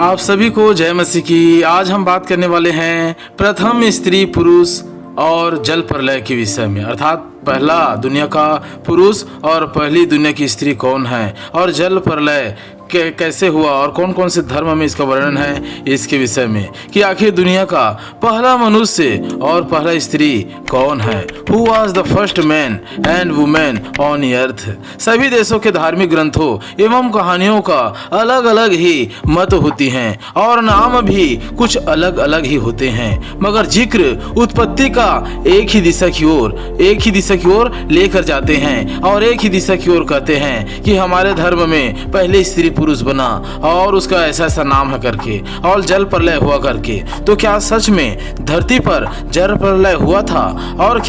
आप सभी को जय मसीह की। आज हम बात करने वाले हैं प्रथम स्त्री पुरुष और जल प्रलय के विषय में, अर्थात पहला दुनिया का पुरुष और पहली दुनिया की स्त्री कौन है और जल प्रलय कैसे हुआ और कौन कौन से धर्म में इसका वर्णन है, इसके विषय में कि आखिर दुनिया का पहला मनुष्य और पहला स्त्री कौन है। Who was the first man and women on earth. सभी देशों के धार्मिक ग्रंथों एवं कहानियों का अलग अलग ही मत होती हैं और नाम भी कुछ अलग अलग ही होते हैं, मगर जिक्र उत्पत्ति का एक ही दिशा की ओर लेकर जाते हैं और एक ही दिशा की ओर कहते हैं कि हमारे धर्म में पहले स्त्री पुरुष बना और उसका ऐसा ऐसा नाम है करके और जल प्रलय हुआ करके। तो क्या सच में धरती पर जल प्रलय हुआ था और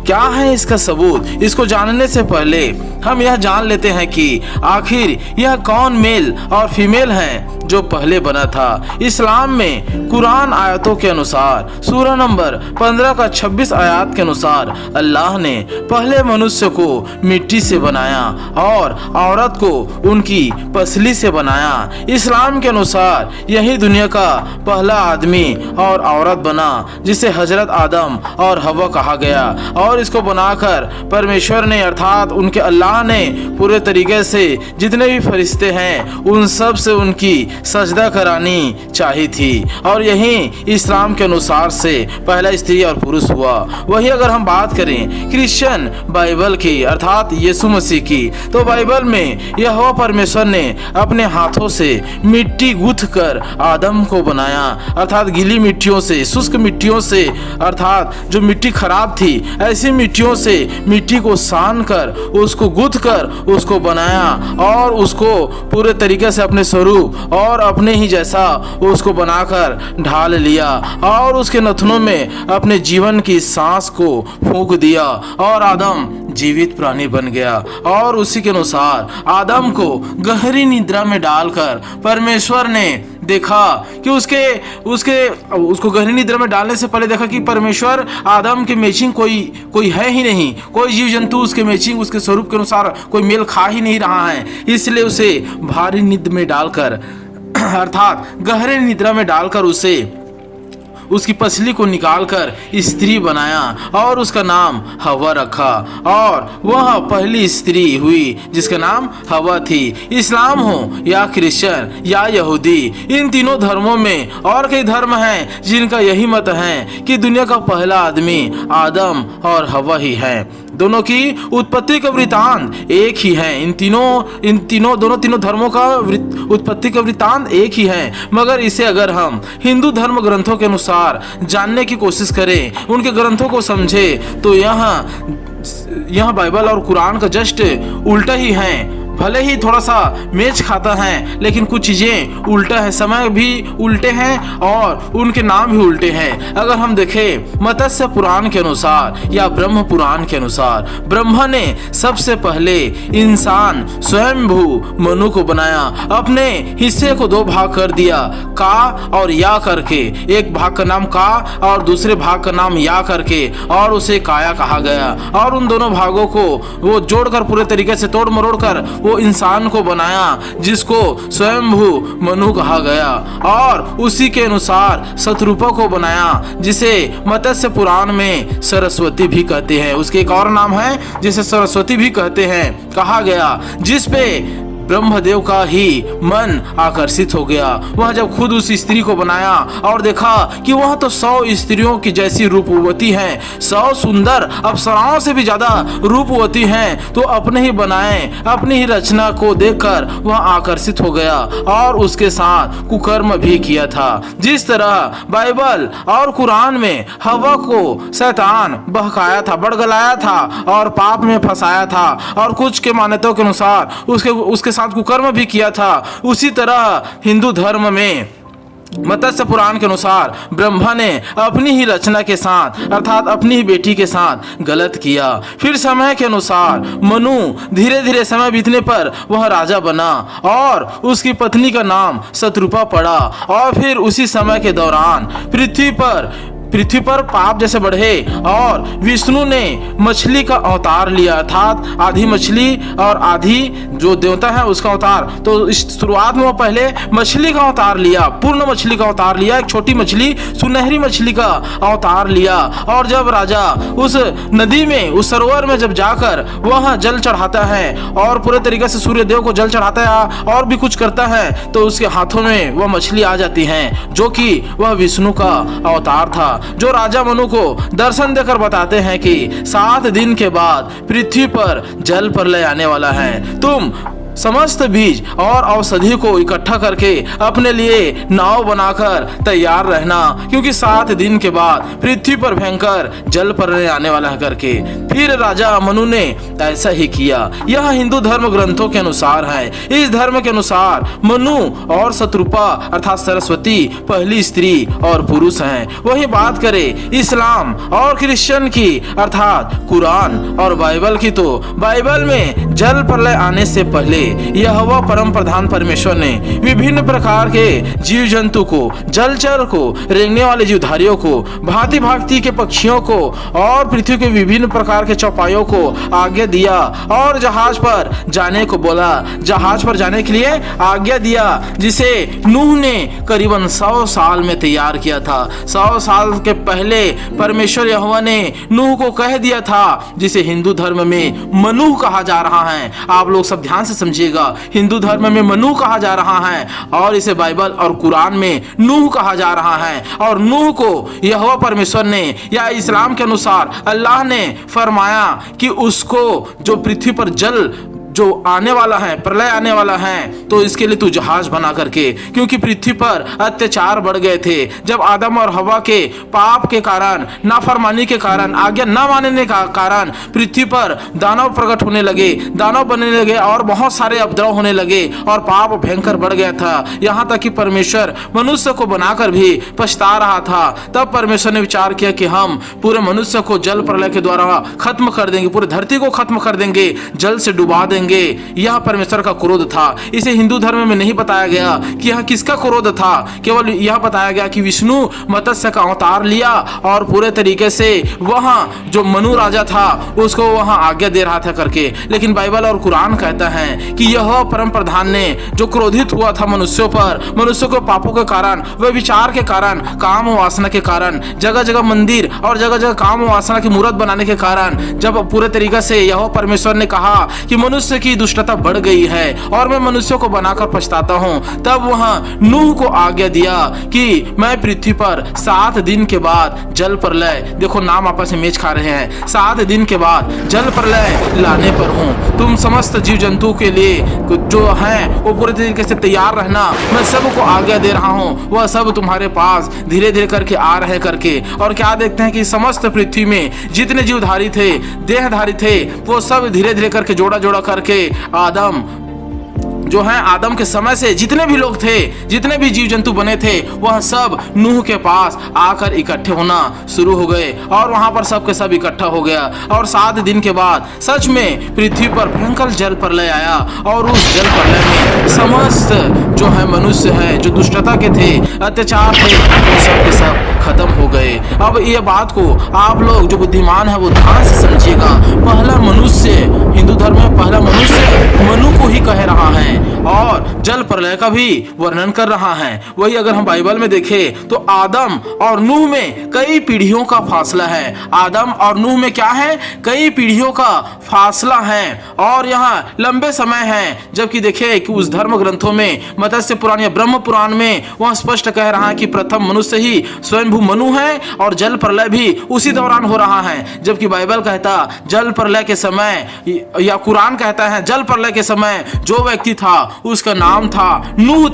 क्या है इसका सबूत? इसको जानने से पहले हम यह जान लेते हैं कि आखिर यह कौन मेल और फीमेल है जो पहले बना था। इस्लाम में कुरान आयतों के अनुसार सूरा नंबर 15 का 26 आयत के अनुसार अल्लाह ने पहले मनुष्य को मिट्टी से बनाया और औरत को उनकी पसली से बनाया। इस्लाम के अनुसार यही दुनिया का पहला आदमी और औरत बना जिसे हजरत आदम और हवा कहा गया और इसको बनाकर परमेश्वर ने अर्थात उनके अल्लाह ने पूरे तरीके से जितने भी फरिश्ते हैं उन सब से उनकी सजदा करानी चाहिए थी और यही इस्लाम के अनुसार से पहला स्त्री और पुरुष हुआ। वही अगर हम बात करें क्रिश्चियन बाइबल की अर्थात यीशु मसीह की, तो बाइबल में यहोवा परमेश्वर ने अपने हाथों से मिट्टी गूंथ कर आदम को बनाया, अर्थात गीली मिट्टियों से, शुष्क मिट्टियों से, अर्थात जो मिट्टी खराब थी ऐसी मिट्टियों से मिट्टी को सान कर उसको गूंथ कर उसको बनाया और उसको पूरे तरीके से अपने स्वरूप और अपने ही जैसा उसको बनाकर ढाल लिया और उसके नथनों में अपने जीवन की सांस को फूंक दिया और आदम जीवित प्राणी बन गया। और उसी के अनुसार आदम को गहरी निद्रा में डालकर परमेश्वर ने देखा कि उसको गहरी निद्रा में डालने से पहले देखा कि परमेश्वर आदम के मैचिंग कोई है ही नहीं, कोई जीव जंतु उसके मैचिंग उसके स्वरूप के अनुसार कोई मेल खा ही नहीं रहा है। इसलिए उसे भारी नींद में डालकर अर्थात गहरे निद्रा में डालकर उसकी पसली को निकालकर स्त्री बनाया और उसका नाम हवा रखा और वह पहली स्त्री हुई जिसका नाम हवा थी। इस्लाम हो या क्रिश्चियन या यहूदी, इन तीनों धर्मों में और कई धर्म हैं जिनका यही मत है कि दुनिया का पहला आदमी आदम और हवा ही है। दोनों की उत्पत्ति का वृतांत एक ही है। तीनों धर्मों का उत्पत्ति का वृतांत एक ही है, मगर इसे अगर हम हिंदू धर्म ग्रंथों के अनुसार जानने की कोशिश करें, उनके ग्रंथों को समझे, तो यहाँ बाइबल और कुरान का जस्ट उल्टा ही है। भले ही थोड़ा सा मैच खाता है लेकिन कुछ चीजें उल्टा है, समय भी उल्टे हैं और उनके नाम भी उल्टे हैं। अगर हम देखें मत्स्य पुराण के अनुसार या ब्रह्म पुराण के अनुसार, ब्रह्मा ने सबसे पहले इंसान स्वयंभू मनु को बनाया, अपने हिस्से को दो भाग कर दिया, का और या करके, एक भाग का नाम का और दूसरे भाग का नाम या करके, और उसे काया कहा गया और उन दोनों भागों को वो जोड़कर पूरे तरीके से तोड़ मरोड़ कर वो इंसान को बनाया जिसको स्वयंभू मनु कहा गया। और उसी के अनुसार शतरूपा को बनाया जिसे मत्स्य पुराण में सरस्वती भी कहते हैं, उसके एक और नाम है जिसे सरस्वती भी कहते हैं, कहा गया, जिस पे ब्रह्मदेव का ही मन आकर्षित हो गया। वह जब खुद उस स्त्री को बनाया और देखा कि वह तो 100 स्त्रियों की जैसी रूपवती हैं, 100 सुंदर अप्सराओं से भी ज्यादा रूपवती हैं, तो अपने ही बनाए अपनी ही रचना को देखकर वह आकर्षित हो गया और उसके साथ कुकर्म भी किया था। जिस तरह बाइबल और कुरान में हवा को शैतान बहकाया था, बड़गलाया था और पाप में फंसाया था और कुछ के मान्यताओं के अनुसार उसके साथ कुकर्म भी किया था, उसी तरह हिंदू धर्म में मत्स्य पुराण के अनुसार ब्रह्मा ने अपनी ही रचना के साथ अर्थात अपनी ही बेटी के साथ गलत किया। फिर समय के अनुसार मनु धीरे धीरे समय बीतने पर वह राजा बना और उसकी पत्नी का नाम शतरूपा पड़ा और फिर उसी समय के दौरान पृथ्वी पर पृथ्वी पर पाप जैसे बढ़े और विष्णु ने मछली का अवतार लिया, अर्थात आधी मछली और आधी जो देवता है उसका अवतार। तो इस शुरुआत में वो पहले मछली का अवतार लिया, पूर्ण मछली का अवतार लिया, एक छोटी मछली सुनहरी मछली का अवतार लिया। और जब राजा उस नदी में, उस सरोवर में जब जाकर वह जल चढ़ाता है और पूरे तरीके से सूर्य देव को जल चढ़ाता है और भी कुछ करता है, तो उसके हाथों में वह मछली आ जाती है जो कि वह विष्णु का अवतार था, जो राजा मनु को दर्शन देकर बताते हैं कि 7 दिन के बाद पृथ्वी पर जल प्रलय आने वाला है। तुम समस्त बीज और औषधि को इकट्ठा करके अपने लिए नाव बनाकर तैयार रहना, क्योंकि 7 दिन के बाद पृथ्वी पर भयंकर जल प्रलय आने वाला है करके। फिर राजा मनु ने ऐसा ही किया। यह हिंदू धर्म ग्रंथों के अनुसार है। इस धर्म के अनुसार मनु और शत्रुपा अर्थात सरस्वती पहली स्त्री और पुरुष हैं। वही बात करें इस्लाम और क्रिश्चियन की अर्थात कुरान और बाइबल की, तो बाइबल में जल प्रलय आने से पहले यहोवा परम प्रधान परमेश्वर ने विभिन्न प्रकार के जीव जंतु को, जलचर को, रेंगने वाले जीवधारियों को, भांति भांति के पक्षियों को और पृथ्वी के विभिन्न प्रकार के चौपायों को आज्ञा दिया और जहाज पर जाने को बोला, जहाज पर जाने के लिए आज्ञा दिया, जिसे नूह ने करीबन 100 साल में तैयार किया था। 100 साल के पहले परमेश्वर यहोवा ने नूह को कह दिया था, जिसे हिंदू धर्म में मनु कहा जा रहा है। आप लोग सब ध्यान से समझिएगा, हिंदू धर्म में मनु कहा जा रहा है और इसे बाइबल और कुरान में नूह कहा जा रहा है। और नूह को यहोवा परमेश्वर ने या इस्लाम के अनुसार अल्लाह ने फरमाया कि उसको जो पृथ्वी पर जल जो आने वाला है, प्रलय आने वाला है, तो इसके लिए तू जहाज बना करके, क्योंकि पृथ्वी पर अत्याचार बढ़ गए थे। जब आदम और हवा के पाप के कारण, नाफरमानी के कारण, आज्ञा न मानने का कारण पृथ्वी पर दानव प्रकट होने लगे, दानव बनने लगे और बहुत सारे उपद्रव होने लगे और पाप भयंकर बढ़ गया था। यहाँ तक कि परमेश्वर मनुष्य को बनाकर भी पछता रहा था। तब परमेश्वर ने विचार किया कि हम पूरे मनुष्य को जल प्रलय के द्वारा खत्म कर देंगे, पूरी धरती को खत्म कर देंगे, जल से डुबा देंगे। यह परमेश्वर का क्रोध था। इसे हिंदू धर्म में नहीं बताया गया कि यह किसका क्रोध था, केवल यह बताया गया कि विष्णु मत्स्य का अवतार लिया और पूरे तरीके से वहां जो मनु राजा था उसको वहां आज्ञा दे रहा था करके। लेकिन बाइबल और कुरान कहता है कि यह परम प्रधान ने जो क्रोधित हुआ था मनुष्यों पर, मनुष्यों के पापों के कारण, वे विचार के कारण, काम वासना के कारण, जगह जगह मंदिर और जगह जगह काम वासना की मूर्त बनाने के कारण, जब पूरे तरीके से यह परमेश्वर ने कहा कि मनुष्य की दुष्टता बढ़ गई है और मैं मनुष्यों को बनाकर पछताता हूं, तब वहां नूह को आज्ञा दिया कि मैं पृथ्वी पर 7 दिन के बाद जल प्रलय, देखो नाम आपस में मेच खा रहे हैं, 7 दिन के बाद जल प्रलय लाने पर हूं। तुम समस्त जीव जंतु के लिए जो है वो पूरे तरीके से तैयार रहना। मैं सबको आज्ञा दे रहा हूं, वह सब तुम्हारे पास धीरे धीरे करके आ रहे करके। और क्या देखते हैं कि समस्त पृथ्वी में जितने जीवधारी थे, देहधारी थे, वो सब धीरे धीरे करके जोड़ा जोड़ा करके आदम जो है, आदम के समय से जितने भी लोग थे, जितने भी जीव जंतु बने थे, वह सब नूह के पास आकर इकट्ठे होना शुरू हो गए और वहां पर सब के सब इकट्ठा हो गया। और 7 दिन के बाद सच में पृथ्वी पर भयंकर जल प्रलय आया और उस जल प्रलय में समस्त जो है मनुष्य है, जो दुष्टता के थे, अत्याचार थे, वो सब के सब खत्म हो गए। अब ये बात को आप लोग जो बुद्धिमान है वो ध्यान से समझिएगा। पहला मनुष्य, हिंदू धर्म में पहला मनुष्य मनु को ही कह रहा है और जल प्रलय का भी वर्णन कर रहा है। वही अगर हम बाइबल में देखें तो आदम और नूह में कई पीढ़ियों का फासला है। आदम और नूह में क्या है? कई पीढ़ियों का फासला है और यहाँ लंबे समय है। जबकि देखिए कि उस धर्म ग्रंथों में, मत्स्य पुराण या ब्रह्म पुराण में वह स्पष्ट कह रहा है कि प्रथम मनुष्य ही स्वयंभू मनु है और जल प्रलय भी उसी दौरान हो रहा है। जबकि बाइबल कहता जल प्रलय के समय, या कुरान कहता है जल प्रलय के समय जो व्यक्ति था उसका नाम था नूह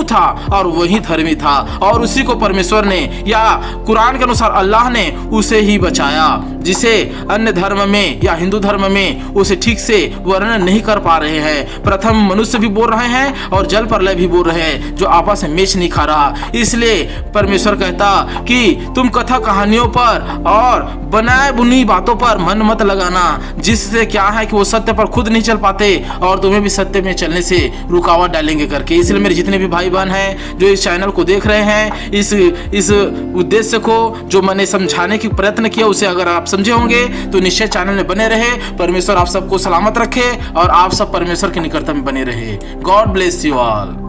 था और वही धर्मी था और उसी को परमेश्वर ने या कुरान के अनुसार अल्लाह ने उसे ही बचाया, जिसे अन्य धर्म में या हिंदू धर्म में उसे ठीक से वर्णन नहीं कर पा रहे हैं। प्रथम मनुष्य भी बोल रहे हैं और जल प्रलय भी बोल रहे हैं, जो आपस में मैच नहीं खा रहा। इसलिए परमेश्वर कहता कि तुम कथा कहानियों पर और बनाए बुनी बातों पर मन मत लगाना, जिससे क्या है कि वो सत्य पर खुद नहीं चल पाते और तुम्हें भी सत्य में चलने से रुकावट डालेंगे करके। इसलिए मेरे जितने भी भाई बहन हैं जो इस चैनल को देख रहे हैं, इस उद्देश्य को जो मैंने समझाने की प्रयत्न किया उसे अगर आप समझे होंगे तो निश्चय चैनल में बने रहे। परमेश्वर आप सबको सलामत रखे और आप सब परमेश्वर के निकटता में बने रहे। God bless you all.